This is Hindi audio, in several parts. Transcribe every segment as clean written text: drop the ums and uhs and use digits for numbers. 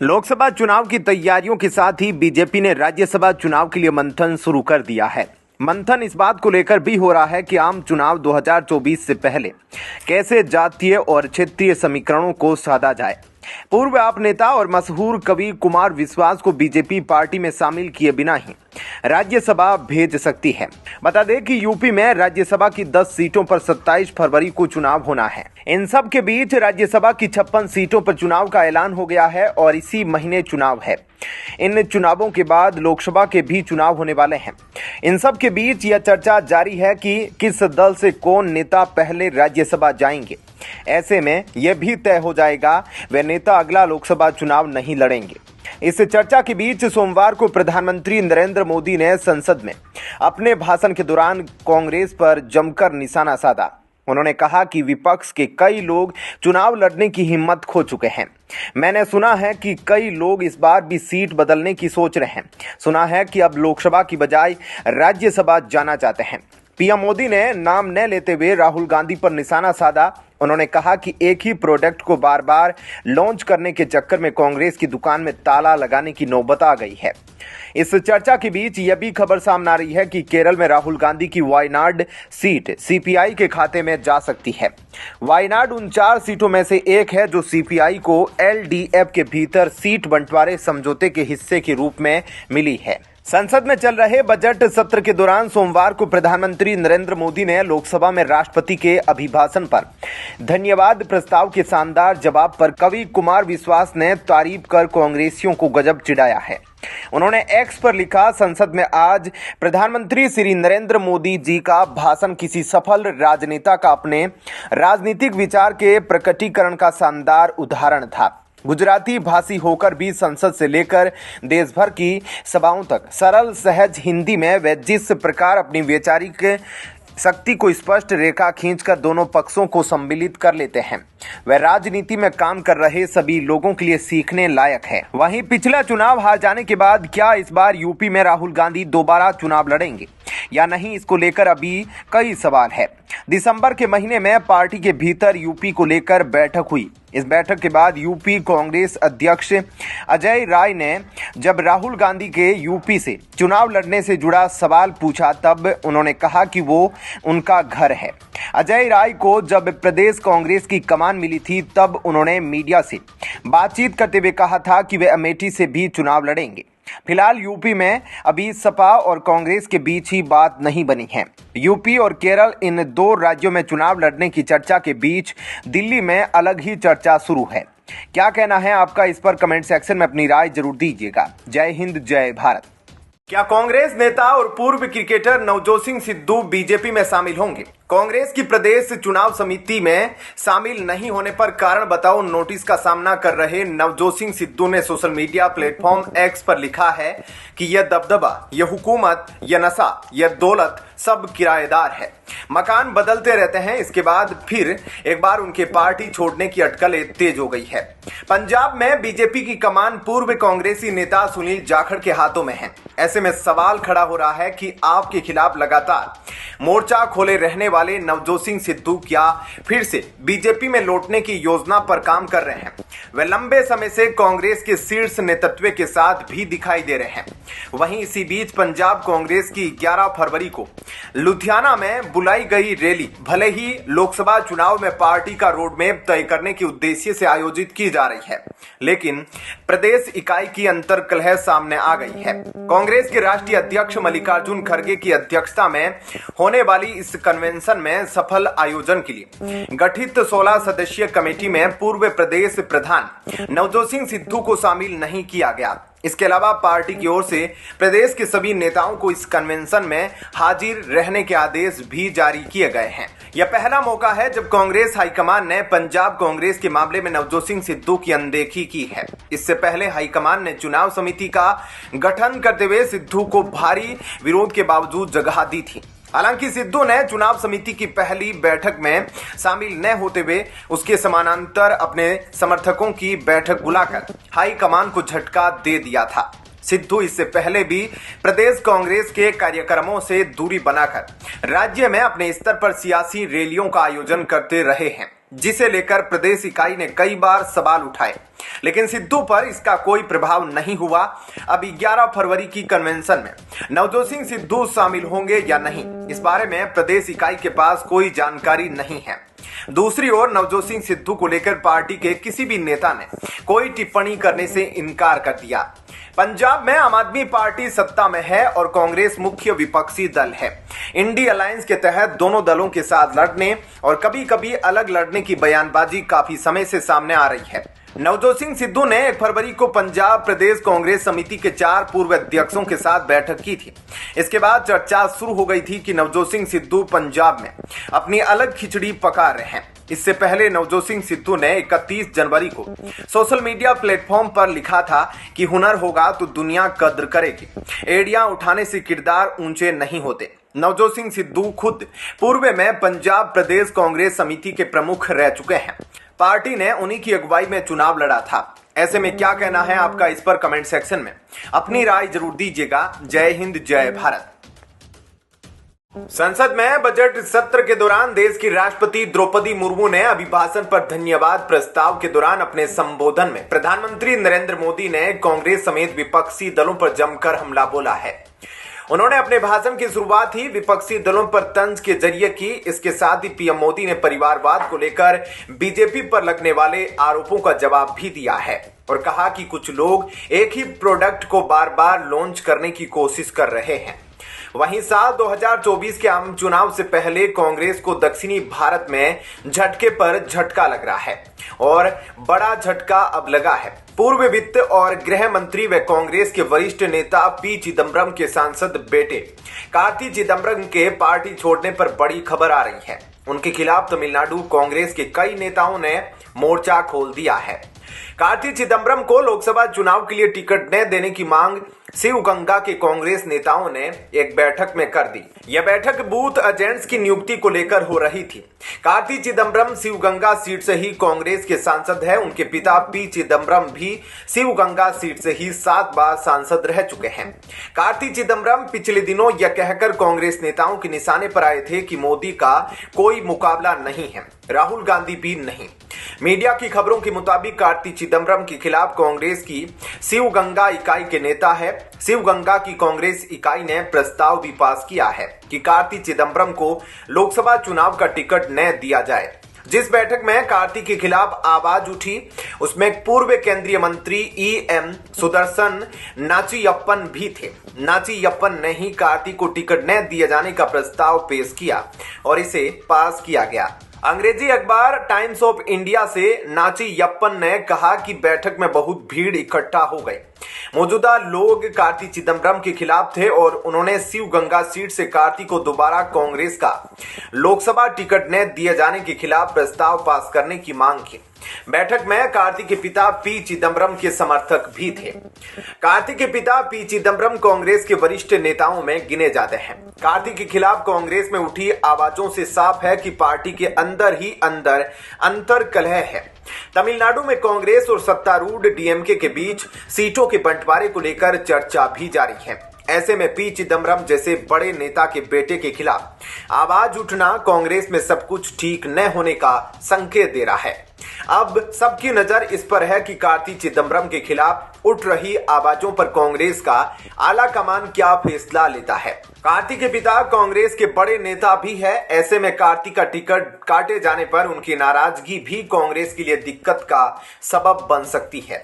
लोकसभा चुनाव की तैयारियों के साथ ही बीजेपी ने राज्यसभा चुनाव के लिए मंथन शुरू कर दिया है। मंथन इस बात को लेकर भी हो रहा है कि आम चुनाव 2024 से पहले कैसे जातीय और क्षेत्रीय समीकरणों को साधा जाए। पूर्व आप नेता और मशहूर कवि कुमार विश्वास को बीजेपी पार्टी में शामिल किए बिना ही राज्यसभा भेज सकती है। बता दें कि यूपी में राज्यसभा की 10 सीटों पर 27 फरवरी को चुनाव होना है। इन सब के बीच राज्यसभा की 56 सीटों पर चुनाव का ऐलान हो गया है और इसी महीने चुनाव है। इन चुनावों के बाद लोकसभा के भी चुनाव होने वाले हैं। इन सब के बीच यह चर्चा जारी है कि किस दल से कौन नेता पहले राज्यसभा जाएंगे। ऐसे में यह भी तय हो जाएगा वे नेता अगला लोकसभा चुनाव नहीं लड़ेंगे। इस चर्चा के बीच सोमवार को प्रधानमंत्री नरेंद्र मोदी ने संसद में अपने भाषण के दौरान कांग्रेस पर जमकर निशाना साधा। उन्होंने कहा कि विपक्ष के कई लोग चुनाव लड़ने की हिम्मत खो चुके हैं। मैंने सुना है कि कई लोग इस बार भी सीट बदलने की सोच रहे हैं। सुना है कि अब लोकसभा की बजाय राज्यसभा जाना चाहते हैं। पीएम मोदी ने नाम न लेते हुए राहुल गांधी पर निशाना साधा। उन्होंने कहा कि एक ही प्रोडक्ट को बार बार लॉन्च करने के चक्कर में कांग्रेस की दुकान में ताला लगाने की नौबत आ गई है। इस चर्चा के बीच यह भी खबर सामने आ रही है कि केरल में राहुल गांधी की वायनाड सीट सीपीआई के खाते में जा सकती है। वायनाड उन 4 सीटों में से एक है जो सीपीआई को एलडीएफ के भीतर सीट बंटवारे समझौते के हिस्से के रूप में मिली है। संसद में चल रहे बजट सत्र के दौरान सोमवार को प्रधानमंत्री नरेंद्र मोदी ने लोकसभा में राष्ट्रपति के अभिभाषण पर धन्यवाद प्रस्ताव के शानदार जवाब पर कवि कुमार विश्वास ने तारीफ कर कांग्रेसियों को गजब चिढ़ाया है। उन्होंने एक्स पर लिखा, संसद में आज प्रधानमंत्री श्री नरेंद्र मोदी जी का भाषण किसी सफल राजनेता का अपने राजनीतिक विचार के प्रकटीकरण का शानदार उदाहरण था। गुजराती भाषी होकर भी संसद से लेकर देश भर की सभाओं तक सरल सहज हिंदी में वे जिस प्रकार अपनी वैचारिक शक्ति को स्पष्ट रेखा खींचकर दोनों पक्षों को सम्मिलित कर लेते हैं, वह राजनीति में काम कर रहे सभी लोगों के लिए सीखने लायक है। वहीं पिछला चुनाव हार जाने के बाद क्या इस बार यूपी में राहुल गांधी दोबारा चुनाव लड़ेंगे या नहीं, इसको लेकर अभी कई सवाल है। दिसंबर के महीने में पार्टी के भीतर यूपी को लेकर बैठक हुई। इस बैठक के बाद यूपी कांग्रेस अध्यक्ष अजय राय ने जब राहुल गांधी के यूपी से चुनाव लड़ने से जुड़ा सवाल पूछा तब उन्होंने कहा कि वो उनका घर है। अजय राय को जब प्रदेश कांग्रेस की कमान मिली थी तब उन्होंने मीडिया से बातचीत करते हुए कहा था कि वे अमेठी से भी चुनाव लड़ेंगे। फिलहाल यूपी में अभी सपा और कांग्रेस के बीच ही बात नहीं बनी है। यूपी और केरल इन 2 राज्यों में चुनाव लड़ने की चर्चा के बीच दिल्ली में अलग ही चर्चा शुरू है। क्या कहना है आपका, इस पर कमेंट सेक्शन में अपनी राय जरूर दीजिएगा। जय हिंद, जय भारत। क्या कांग्रेस नेता और पूर्व क्रिकेटर नवजोत सिंह सिद्धू बीजेपी में शामिल होंगे? कांग्रेस की प्रदेश चुनाव समिति में शामिल नहीं होने पर कारण बताओ नोटिस का सामना कर रहे नवजोत सिंह सिद्धू ने सोशल मीडिया प्लेटफॉर्म एक्स पर लिखा है कि यह दबदबा, यह हुकूमत, यह नशा, यह दौलत सब किराएदार है। मकान बदलते रहते हैं। इसके बाद फिर एक बार उनके पार्टी छोड़ने की अटकलें तेज हो गई है। पंजाब में बीजेपी की कमान पूर्व कांग्रेसी नेता सुनील जाखड़ के हाथों में है। ऐसे में सवाल खड़ा हो रहा है कि आपके खिलाफ लगातार मोर्चा खोले रहने वाले नवजोत सिंह सिद्धू क्या फिर से बीजेपी में लौटने की योजना पर काम कर रहे हैं? वे लंबे समय से कांग्रेस के शीर्ष नेतृत्व के साथ भी दिखाई दे रहे हैं। वहीं इसी बीच पंजाब कांग्रेस की 11 फरवरी को लुधियाना में बुलाई गई रैली भले ही लोकसभा चुनाव में पार्टी का रोडमैप तय करने के उद्देश्य से आयोजित की जा रही है, लेकिन प्रदेश इकाई की अंतर्कलह सामने आ गई है। कांग्रेस के राष्ट्रीय अध्यक्ष मल्लिकार्जुन खड़गे की अध्यक्षता में होने वाली इस कन्वेंशन में सफल आयोजन के लिए गठित 16 सदस्यीय कमेटी में पूर्व प्रदेश प्रधान नवजोत सिंह सिद्धू को शामिल नहीं किया गया। इसके अलावा पार्टी की ओर से प्रदेश के सभी नेताओं को इस कन्वेंशन में हाजिर रहने के आदेश भी जारी किए गए हैं। यह पहला मौका है जब कांग्रेस हाईकमान ने पंजाब कांग्रेस के मामले में नवजोत सिंह सिद्धू की अनदेखी की है। इससे पहले हाईकमान ने चुनाव समिति का गठन करते हुए सिद्धू को भारी विरोध के बावजूद जगह दी थी। हालांकि सिद्धू ने चुनाव समिति की पहली बैठक में शामिल न होते हुए उसके समानांतर अपने समर्थकों की बैठक बुलाकर हाईकमान को झटका दे दिया था। सिद्धू इससे पहले भी प्रदेश कांग्रेस के कार्यक्रमों से दूरी बनाकर राज्य में अपने स्तर पर सियासी रैलियों का आयोजन करते रहे हैं। जिसे लेकर प्रदेश इकाई ने कई बार सवाल उठाए, लेकिन सिद्धू पर इसका कोई प्रभाव नहीं हुआ। अब 11 फरवरी की कन्वेंशन में नवजोत सिंह सिद्धू शामिल होंगे या नहीं, इस बारे में प्रदेश इकाई के पास कोई जानकारी नहीं है। दूसरी ओर नवजोत सिंह सिद्धू को लेकर पार्टी के किसी भी नेता ने कोई टिप्पणी करने से इनकार कर दिया। पंजाब में आम आदमी पार्टी सत्ता में है और कांग्रेस मुख्य विपक्षी दल है। इंडी अलायंस के तहत दोनों दलों के साथ लड़ने और कभी कभी अलग लड़ने की बयानबाजी काफी समय से सामने आ रही है। नवजोत सिंह सिद्धू ने 1 फरवरी को पंजाब प्रदेश कांग्रेस समिति के 4 पूर्व अध्यक्षों के साथ बैठक की थी। इसके बाद चर्चा शुरू हो गई थी कि नवजोत सिंह सिद्धू पंजाब में अपनी अलग खिचड़ी पका रहे हैं। इससे पहले नवजोत सिंह सिद्धू ने 31 जनवरी को सोशल मीडिया प्लेटफॉर्म पर लिखा था कि हुनर होगा तो दुनिया कद्र करेगी, एड़ियां उठाने से किरदार ऊंचे नहीं होते। नवजोत सिंह सिद्धू खुद पूर्व में पंजाब प्रदेश कांग्रेस समिति के प्रमुख रह चुके हैं। पार्टी ने उन्हीं की अगुवाई में चुनाव लड़ा था। ऐसे में क्या कहना है आपका, इस पर कमेंट सेक्शन में अपनी राय जरूर दीजिएगा। जय हिंद, जय भारत। संसद में बजट सत्र के दौरान देश की राष्ट्रपति द्रौपदी मुर्मू ने अभिभाषण पर धन्यवाद प्रस्ताव के दौरान अपने संबोधन में प्रधानमंत्री नरेंद्र मोदी ने कांग्रेस समेत विपक्षी दलों पर जमकर हमला बोला है। उन्होंने अपने भाषण की शुरुआत ही विपक्षी दलों पर तंज के जरिए की। इसके साथ ही पीएम मोदी ने परिवारवाद को लेकर बीजेपी पर लगने वाले आरोपों का जवाब भी दिया है और कहा कि कुछ लोग एक ही प्रोडक्ट को बार बार लॉन्च करने की कोशिश कर रहे हैं। वहीं साल 2024 के आम चुनाव से पहले कांग्रेस को दक्षिणी भारत में झटके पर झटका लग रहा है और बड़ा झटका अब लगा है। पूर्व वित्त और गृह मंत्री व कांग्रेस के वरिष्ठ नेता पी चिदम्बरम के सांसद बेटे कार्ति चिदम्बरम के पार्टी छोड़ने पर बड़ी खबर आ रही है। उनके खिलाफ तमिलनाडु कांग्रेस के कई नेताओं ने मोर्चा खोल दिया है। कार्ति चिदम्बरम को लोकसभा चुनाव के लिए टिकट न देने की मांग शिवगंगा के कांग्रेस नेताओं ने एक बैठक में कर दी। यह बैठक बूथ एजेंट्स की नियुक्ति को लेकर हो रही थी। कार्ति चिदम्बरम शिवगंगा सीट से ही कांग्रेस के सांसद है। उनके पिता पी चिदम्बरम भी शिवगंगा सीट से ही 7 बार सांसद रह चुके हैं। कार्ति चिदम्बरम पिछले दिनों यह कहकर कांग्रेस नेताओं के निशाने पर आए थे कि मोदी का कोई मुकाबला नहीं है, राहुल गांधी भी नहीं। मीडिया की खबरों के मुताबिक कार्ति चिदम्बरम के खिलाफ कांग्रेस की शिवगंगा इकाई के नेता है। शिवगंगा की कांग्रेस इकाई ने प्रस्ताव भी पास किया है कि कार्ति चिदम्बरम को लोकसभा चुनाव का टिकट न दिया जाए। जिस बैठक में कार्ति के खिलाफ आवाज उठी उसमें पूर्व केंद्रीय मंत्री EM सुदर्शन नाचियप्पन भी थे। नाचियप्पन ने ही कार्ति को टिकट न दिए जाने का प्रस्ताव पेश किया और इसे पास किया गया। अंग्रेजी अखबार टाइम्स ऑफ इंडिया से नाचियप्पन ने कहा कि बैठक में बहुत भीड़ इकट्ठा हो गई। मौजूदा लोग कार्ति चिदम्बरम के खिलाफ थे और उन्होंने शिवगंगा सीट से कार्ति को दोबारा कांग्रेस का लोकसभा टिकट न दिए जाने के खिलाफ प्रस्ताव पास करने की मांग की। बैठक में कार्ति के पिता पी चिदम्बरम के समर्थक भी थे। कार्ति के पिता पी चिदम्बरम कांग्रेस के वरिष्ठ नेताओं में गिने जाते हैं। कार्ति के खिलाफ कांग्रेस में उठी आवाजों से साफ है कि पार्टी के अंदर ही अंदर अंतर कलह है। तमिलनाडु में कांग्रेस और सत्तारूढ़ DMK के बीच सीटों के बंटवारे को लेकर चर्चा भी जारी है। ऐसे में पी चिदम्बरम जैसे बड़े नेता के बेटे के खिलाफ आवाज उठना कांग्रेस में सब कुछ ठीक न होने का संकेत दे रहा है। अब सबकी नजर इस पर है कि कार्ति चिदम्बरम के खिलाफ उठ रही आवाजों पर कांग्रेस का आला कमान क्या फैसला लेता है। कार्ति के पिता कांग्रेस के बड़े नेता भी है। ऐसे में कार्ति का टिकट काटे जाने पर उनकी नाराजगी भी कांग्रेस के लिए दिक्कत का सबब बन सकती है।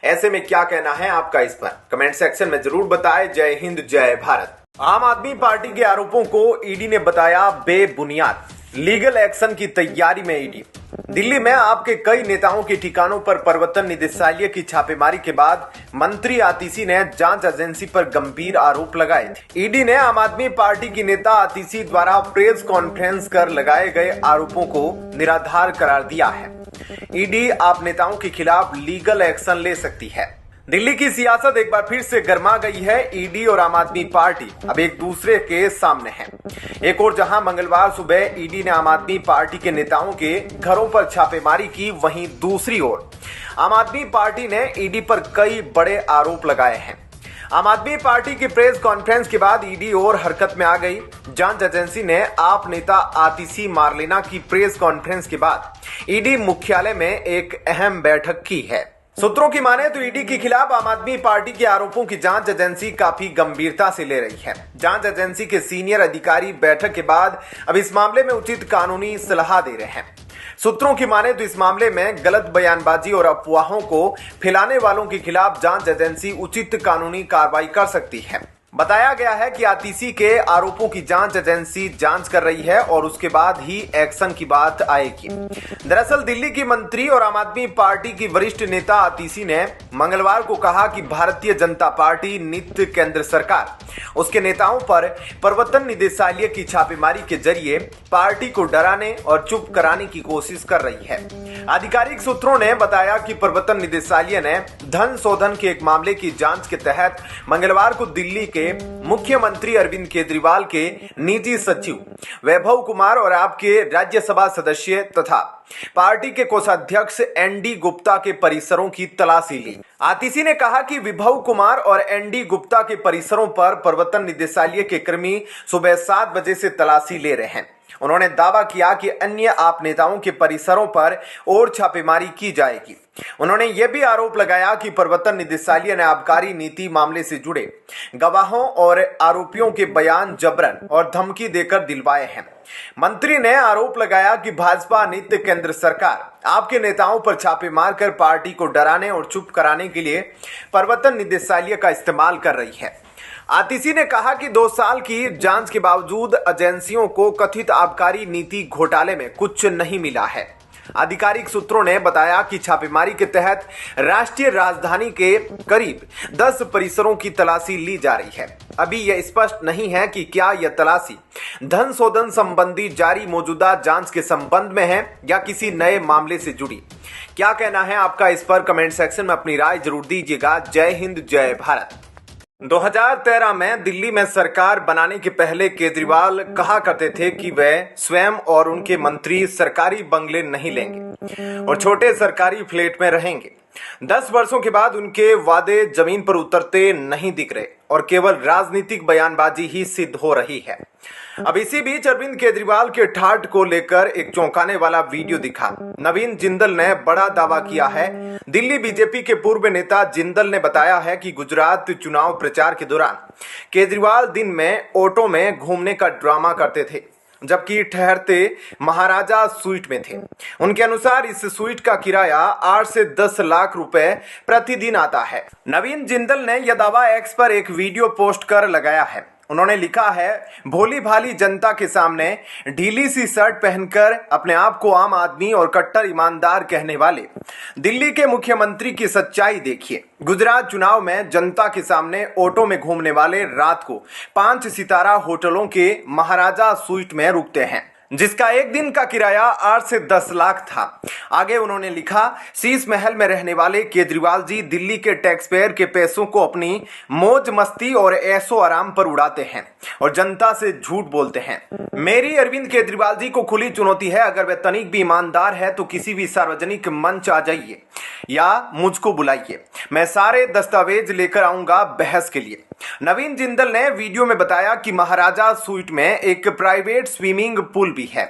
ऐसे में क्या कहना है आपका, इस पर कमेंट सेक्शन में जरूर बताएं। जय हिंद, जय भारत। आम आदमी पार्टी के आरोपों को ईडी ने बताया बेबुनियाद। लीगल एक्शन की तैयारी में ईडी। दिल्ली में आपके कई नेताओं के ठिकानों पर प्रवर्तन निदेशालय की छापेमारी के बाद मंत्री आतिशी ने जांच एजेंसी पर गंभीर आरोप लगाए थे। ईडी ने आम आदमी पार्टी की नेता आतिशी द्वारा प्रेस कॉन्फ्रेंस कर लगाए गए आरोपों को निराधार करार दिया है। ईडी आप नेताओं के खिलाफ लीगल एक्शन ले सकती है। दिल्ली की सियासत एक बार फिर से गर्मा गई है। ईडी और आम आदमी पार्टी अब एक दूसरे के सामने हैं। एक और जहां मंगलवार सुबह ईडी ने आम आदमी पार्टी के नेताओं के घरों पर छापेमारी की, वहीं दूसरी ओर आम आदमी पार्टी ने ईडी पर कई बड़े आरोप लगाए हैं। आम आदमी पार्टी की प्रेस कॉन्फ्रेंस के बाद ईडी और हरकत में आ गई। जांच एजेंसी ने आप नेता आतिशी मारलेना की प्रेस कॉन्फ्रेंस के बाद ईडी मुख्यालय में एक अहम बैठक की है। सूत्रों की माने तो ईडी के खिलाफ आम आदमी पार्टी के आरोपों की जांच एजेंसी काफी गंभीरता से ले रही है। जांच एजेंसी के सीनियर अधिकारी बैठक के बाद अब इस मामले में उचित कानूनी सलाह दे रहे हैं। सूत्रों की माने तो इस मामले में गलत बयानबाजी और अफवाहों को फैलाने वालों के खिलाफ जांच एजेंसी उचित कानूनी कार्रवाई कर सकती है। बताया गया है कि आतिशी के आरोपों की जांच एजेंसी जांच कर रही है और उसके बाद ही एक्शन की बात आएगी। दरअसल दिल्ली की मंत्री और आम आदमी पार्टी की वरिष्ठ नेता आतिशी ने मंगलवार को कहा कि भारतीय जनता पार्टी नित्य केंद्र सरकार उसके नेताओं पर प्रवर्तन निदेशालय की छापेमारी के जरिए पार्टी को डराने और चुप कराने की कोशिश कर रही है। आधिकारिक सूत्रों ने बताया कि प्रवर्तन निदेशालय ने धन शोधन के एक मामले की जांच के तहत मंगलवार को दिल्ली के मुख्यमंत्री अरविंद केजरीवाल के निजी सचिव वैभव कुमार और आपके राज्यसभा सदस्य तथा पार्टी के कोषाध्यक्ष एनडी गुप्ता के परिसरों की तलाशी ली। आतिशी ने कहा कि विभव कुमार और एनडी गुप्ता के परिसरों पर प्रवर्तन निदेशालय के कर्मी सुबह 7 बजे से तलाशी ले रहे हैं। उन्होंने दावा किया कि अन्य आप नेताओं के परिसरों पर और छापेमारी की जाएगी। उन्होंने यह भी आरोप लगाया कि प्रवर्तन निदेशालय ने आबकारी नीति मामले से जुड़े गवाहों और आरोपियों के बयान जबरन और धमकी देकर दिलवाए हैं। मंत्री ने आरोप लगाया कि भाजपा नित्य केंद्र सरकार आपके नेताओं पर छापे मारकर पार्टी को डराने और चुप कराने के लिए प्रवर्तन निदेशालय का इस्तेमाल कर रही है। आतिशी ने कहा कि 2 साल की जांच के बावजूद एजेंसियों को कथित आबकारी नीति घोटाले में कुछ नहीं मिला है। आधिकारिक सूत्रों ने बताया कि छापेमारी के तहत राष्ट्रीय राजधानी के करीब 10 परिसरों की तलाशी ली जा रही है। अभी यह स्पष्ट नहीं है कि क्या यह तलाशी धन शोधन संबंधी जारी मौजूदा जांच के संबंध में है या किसी नए मामले से जुड़ी। क्या कहना है आपका इस पर कमेंट सेक्शन में अपनी राय जरूर दीजिएगा। जय हिंद, जय भारत। 2013 में दिल्ली में सरकार बनाने के पहले केजरीवाल कहा करते थे कि वह स्वयं और उनके मंत्री सरकारी बंगले नहीं लेंगे और छोटे सरकारी फ्लैट में रहेंगे। 10 वर्षों के बाद उनके वादे जमीन पर उतरते नहीं दिख रहे और केवल राजनीतिक बयानबाजी ही सिद्ध हो रही है। अब इसी बीच अरविंद केजरीवाल के ठाठ को लेकर एक चौंकाने वाला वीडियो दिखा। नवीन जिंदल ने बड़ा दावा किया है। दिल्ली बीजेपी के पूर्व नेता जिंदल ने बताया है कि गुजरात चुनाव प्रचार के दौरान केजरीवाल दिन में ऑटो में घूमने का ड्रामा करते थे जबकि ठहरते महाराजा स्वीट में थे। उनके अनुसार इस स्वीट का किराया 8 से 10 लाख रुपए प्रतिदिन आता है। नवीन जिंदल ने यह दावा एक्स पर एक वीडियो पोस्ट कर लगाया है। उन्होंने लिखा है, भोली भाली जनता के सामने ढीली सी शर्ट पहनकर अपने आप को आम आदमी और कट्टर ईमानदार कहने वाले दिल्ली के मुख्यमंत्री की सच्चाई देखिए। गुजरात चुनाव में जनता के सामने ऑटो में घूमने वाले रात को 5 सितारा होटलों के महाराजा स्वीट में रुकते हैं जिसका एक दिन का किराया 8 से 10 लाख था। आगे उन्होंने लिखा, शीश महल में रहने वाले केजरीवाल जी दिल्ली के टैक्स पेयर के पैसों को अपनी मौज मस्ती और ऐशो आराम पर उड़ाते हैं और जनता से झूठ बोलते हैं। मेरी अरविंद केजरीवाल जी को खुली चुनौती है, अगर वे तनिक भी ईमानदार है तो किसी भी सार्वजनिक मंच आ जाइए या मुझको बुलाइए, मैं सारे दस्तावेज लेकर आऊंगा बहस के लिए। नवीन जिंदल ने वीडियो में बताया कि महाराजा स्वीट में एक प्राइवेट स्विमिंग पूल भी है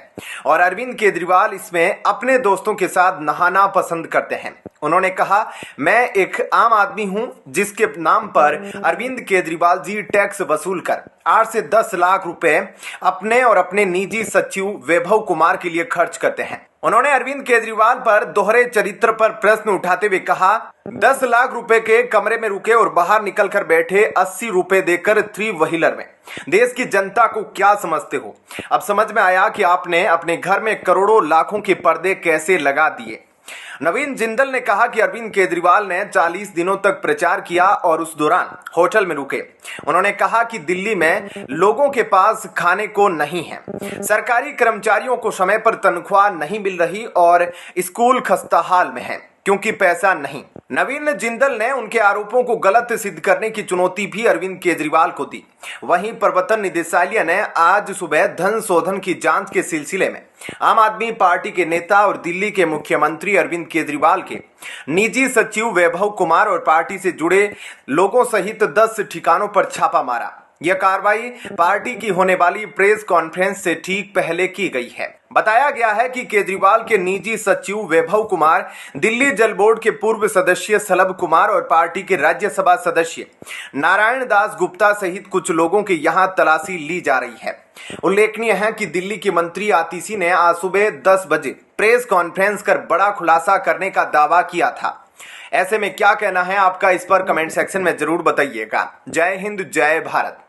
और अरविंद केजरीवाल इसमें अपने दोस्तों के साथ नहाना पसंद करते हैं। उन्होंने कहा, मैं एक आम आदमी हूं जिसके नाम पर अरविंद केजरीवाल जी टैक्स वसूल कर 8 से 10 लाख रुपए अपने और अपने निजी सचिव वैभव कुमार के लिए खर्च करते हैं। उन्होंने अरविंद केजरीवाल पर दोहरे चरित्र पर प्रश्न उठाते हुए कहा, 10 लाख रुपए के कमरे में रुके और बाहर निकलकर बैठे 80 रुपए देकर 3 व्हीलर में देश की जनता को क्या समझते हो। अब समझ में आया कि आपने अपने घर में करोड़ों लाखों के पर्दे कैसे लगा दिए। नवीन जिंदल ने कहा कि अरविंद केजरीवाल ने 40 दिनों तक प्रचार किया और उस दौरान होटल में रुके। उन्होंने कहा कि दिल्ली में लोगों के पास खाने को नहीं है, सरकारी कर्मचारियों को समय पर तनख्वाह नहीं मिल रही और स्कूल खस्ताहाल में है क्योंकि पैसा नहीं। नवीन जिंदल ने उनके आरोपों को गलत सिद्ध करने की चुनौती भी अरविंद केजरीवाल को दी। वहीं प्रवर्तन निदेशालय ने आज सुबह धन शोधन की जांच के सिलसिले में आम आदमी पार्टी के नेता और दिल्ली के मुख्यमंत्री अरविंद केजरीवाल के निजी सचिव वैभव कुमार और पार्टी से जुड़े लोगों सहित 10 ठिकानों पर छापा मारा। यह कार्रवाई पार्टी की होने वाली प्रेस कॉन्फ्रेंस से ठीक पहले की गई है। बताया गया है कि केजरीवाल के निजी सचिव वैभव कुमार, दिल्ली जल बोर्ड के पूर्व सदस्य सलभ कुमार और पार्टी के राज्यसभा सदस्य नारायण दास गुप्ता सहित कुछ लोगों के यहां तलाशी ली जा रही है। उल्लेखनीय है कि दिल्ली की मंत्री आतिशी ने आज सुबह 10 बजे प्रेस कॉन्फ्रेंस कर बड़ा खुलासा करने का दावा किया था। ऐसे में क्या कहना है आपका, इस पर कमेंट सेक्शन में जरूर बताइएगा। जय हिंद, जय भारत।